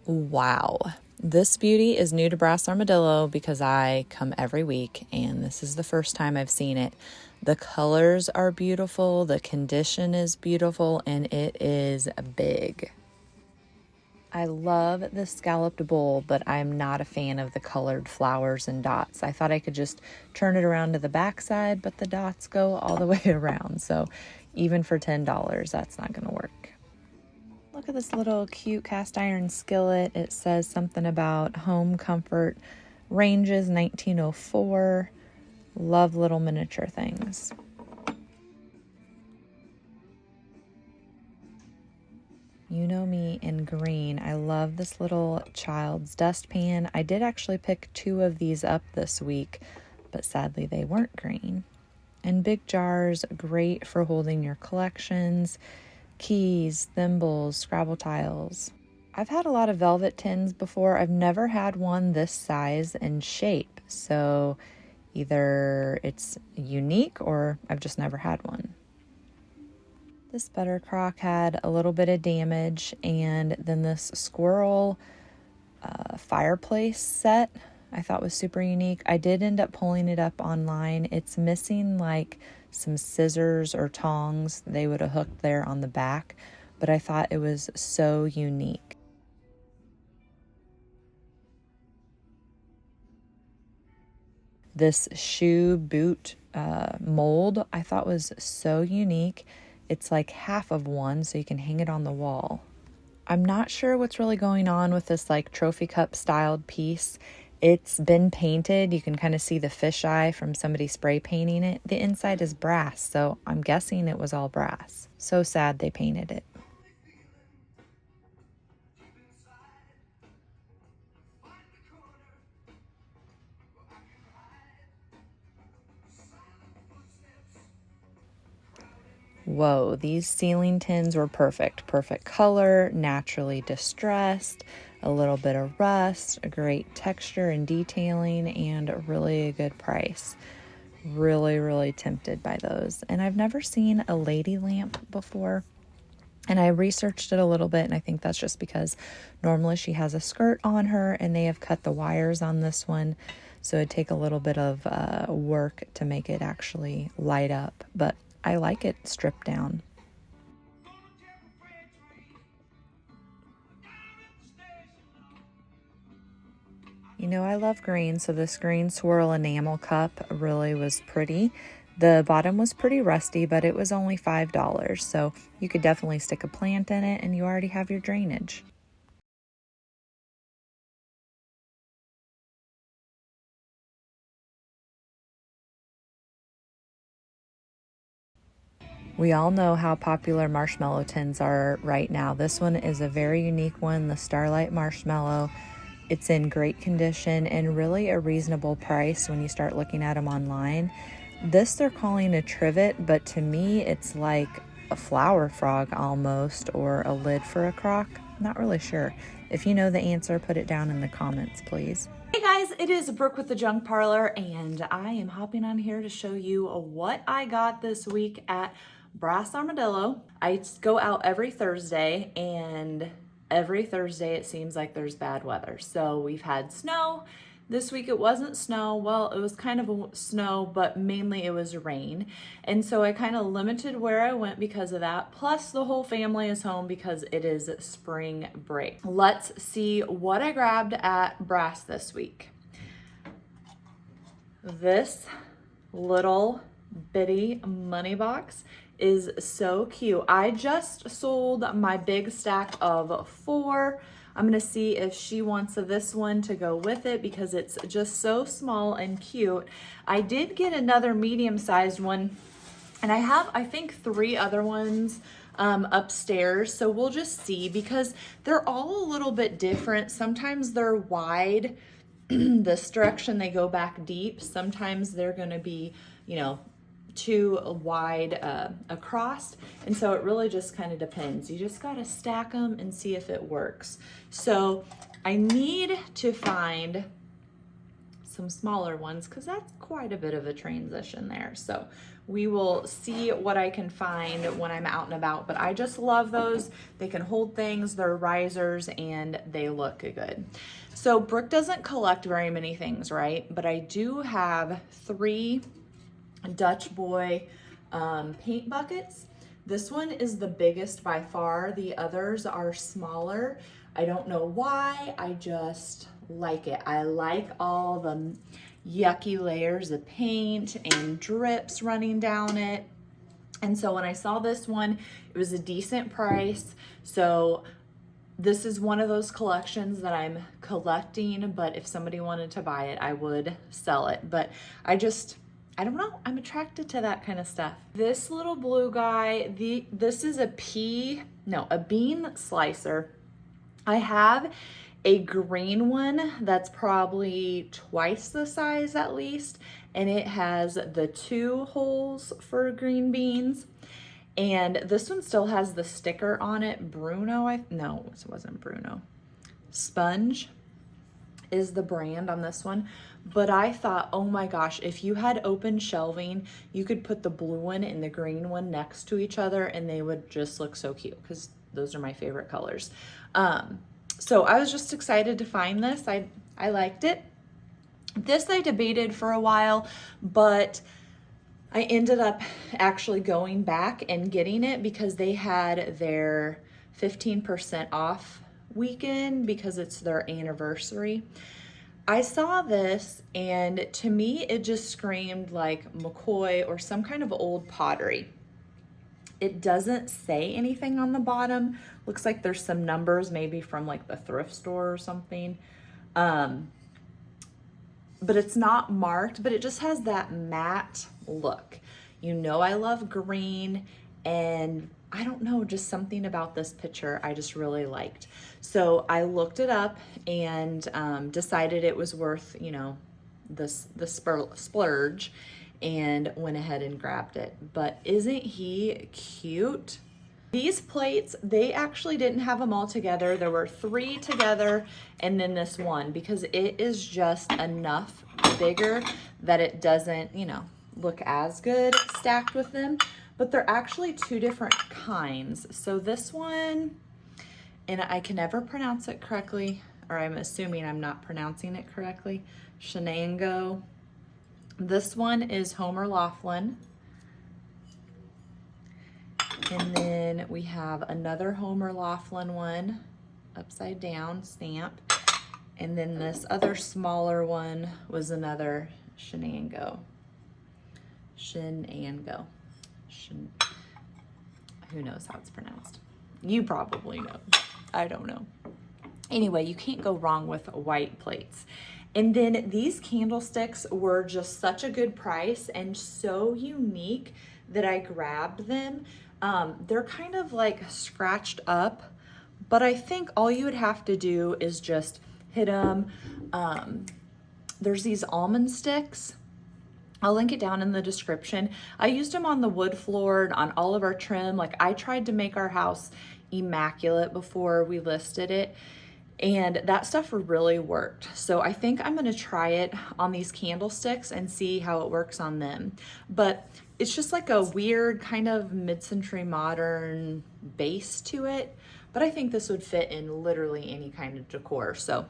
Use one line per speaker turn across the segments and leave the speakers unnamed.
Wow. This beauty is new to Brass Armadillo because I come every week and this is the first time I've seen it. The colors are beautiful, the condition is beautiful, and it is big. I love the scalloped bowl, but I'm not a fan of the colored flowers and dots. I thought I could just turn it around to the back side, but the dots go all the way around. So even for $10, that's not going to work. Look at this little cute cast iron skillet. It says something about home comfort ranges 1904. Love little miniature things. You know me in green. I love this little child's dustpan. I did actually pick 2 of these up this week, but sadly they weren't green. And big jars, great for holding your collections, keys, thimbles, Scrabble tiles. I've had a lot of velvet tins before. I've never had one this size and shape, so either it's unique or I've just never had one. This butter crock had a little bit of damage, and then this squirrel fireplace set I thought was super unique. I did end up pulling it up online. It's missing like some scissors or tongs they would have hooked there on the back, but I thought it was so unique. This shoe boot mold I thought was so unique. It's like half of one, so you can hang it on the wall. I'm not sure what's really going on with this like trophy cup styled piece. It's been painted. You can kind of see the fisheye from somebody spray painting it. The inside is brass, so I'm guessing it was all brass. So sad they painted it. Whoa, these ceiling tins were perfect. Perfect color, naturally distressed, a little bit of rust, a great texture and detailing, and really a good price. Really tempted by those. And I've never seen a lady lamp before. And I researched it a little bit, and I think that's just because normally she has a skirt on her and they have cut the wires on this one. So it'd take a little bit of work to make it actually light up. But I like it stripped down. You know, I love green, so this green swirl enamel cup really was pretty. The bottom was pretty rusty, but it was only $5, so you could definitely stick a plant in it and you already have your drainage. We all know how popular marshmallow tins are right now. This one is a very unique one, the Starlight Marshmallow. It's in great condition and really a reasonable price when you start looking at them online. This they're calling a trivet, but to me it's like a flower frog almost, or a lid for a crock. Not really sure. If you know the answer, put it down in the comments, please. Hey guys, it is Brooke with the Junk Parlor, and I am hopping on here to show you what I got this week at Brass Armadillo. I go out every Thursday, and every Thursday it seems like there's bad weather. So we've had snow. This week it wasn't snow. Well, it was kind of a snow, but mainly it was rain. And so I kind of limited where I went because of that. Plus the whole family is home because it is spring break. Let's see what I grabbed at Brass this week. This little bitty money box is so cute. I just sold my big stack of 4. I'm gonna see if she wants this one to go with it because it's just so small and cute. I did get another medium-sized one, and I have, I think, 3 other ones upstairs. So we'll just see because they're all a little bit different. Sometimes they're wide, this direction they go back deep. Sometimes they're gonna be, you know, too wide across, and so it really just kind of depends. You just got to stack them and see if it works. So I need to find some smaller ones because that's quite a bit of a transition there. So we will see what I can find when I'm out and about, but I just love those. They can hold things, they're risers, and they look good. So Brooke doesn't collect very many things, right? But I do have 3 Dutch Boy paint buckets. This one is the biggest by far. The others are smaller. I don't know why, I just like it. I like all the yucky layers of paint and drips running down it. And so when I saw this one, it was a decent price. So this is one of those collections that I'm collecting, but if somebody wanted to buy it, I would sell it. But I don't know, I'm attracted to that kind of stuff. This little blue guy, this is a bean slicer. I have a green one that's probably twice the size at least, and it has the 2 holes for green beans. And this one still has the sticker on it. No, it wasn't Bruno. Sponge is the brand on this one. But I thought, oh my gosh, if you had open shelving, you could put the blue one and the green one next to each other and they would just look so cute because those are my favorite colors. So I was just excited to find this. I liked it. This I debated for a while, but I ended up actually going back and getting it because they had their 15% off weekend because it's their anniversary. I saw this and to me it just screamed like McCoy or some kind of old pottery. It doesn't say anything on the bottom. Looks like there's some numbers maybe from like the thrift store or something. But it's not marked, but it just has that matte look. You know I love green, and I don't know, just something about this picture I just really liked. So I looked it up and decided it was worth, you know, the splurge, and went ahead and grabbed it. But isn't he cute? These plates, they actually didn't have them all together. There were 3 together and then this one because it is just enough bigger that it doesn't, you know, look as good stacked with them. But they're actually 2 different kinds. So this one, and I can never pronounce it correctly, or I'm assuming I'm not pronouncing it correctly, Shenango. This one is Homer Laughlin. And then we have another Homer Laughlin one, upside down stamp. And then this other smaller one was another Shenango. Who knows how it's pronounced? You probably know. I don't know. Anyway, you can't go wrong with white plates. And then these candlesticks were just such a good price and so unique that I grabbed them. They're kind of like scratched up, but I think all you would have to do is just hit them. There's these almond sticks. I'll link it down in the description. I used them on the wood floor and on all of our trim. Like I tried to make our house immaculate before we listed it, and that stuff really worked. So I think I'm gonna try it on these candlesticks and see how it works on them. But it's just like a weird kind of mid-century modern base to it. But I think this would fit in literally any kind of decor. So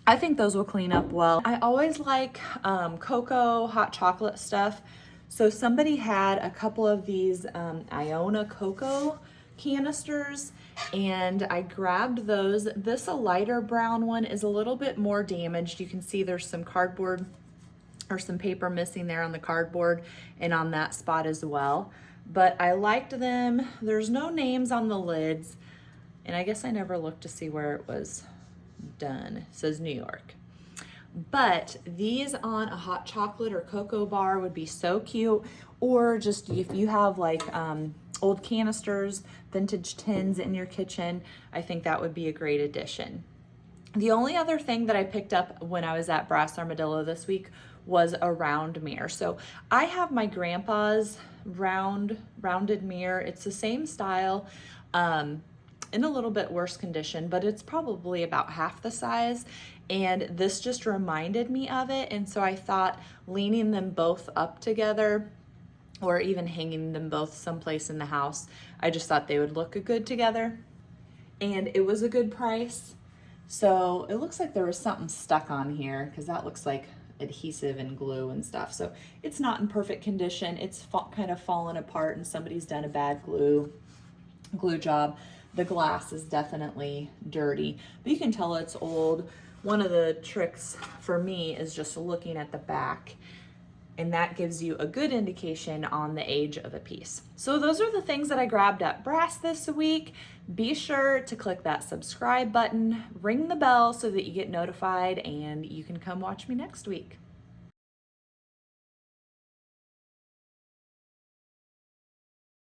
I think those will clean up well. I always like cocoa, hot chocolate stuff. So somebody had a couple of these Iona cocoa canisters and I grabbed those. This a lighter brown one is a little bit more damaged. You can see there's some cardboard or some paper missing there on the cardboard and on that spot as well. But I liked them. There's no names on the lids, and I guess I never looked to see where it was done. It says New York. But these on a hot chocolate or cocoa bar would be so cute, or just if you have like old canisters, vintage tins in your kitchen, I think that would be a great addition. The only other thing that I picked up when I was at Brass Armadillo this week was a round mirror. So I have my grandpa's rounded mirror. It's the same style. in a little bit worse condition, but it's probably about half the size. And this just reminded me of it. And so I thought leaning them both up together or even hanging them both someplace in the house, I just thought they would look good together. And it was a good price. So it looks like there was something stuck on here because that looks like adhesive and glue and stuff. So it's not in perfect condition. It's kind of fallen apart and somebody's done a bad glue job. The glass is definitely dirty, but you can tell it's old. One of the tricks for me is just looking at the back, and that gives you a good indication on the age of a piece. So those are the things that I grabbed at Brass this week. Be sure to click that subscribe button, ring the bell so that you get notified, and you can come watch me next week.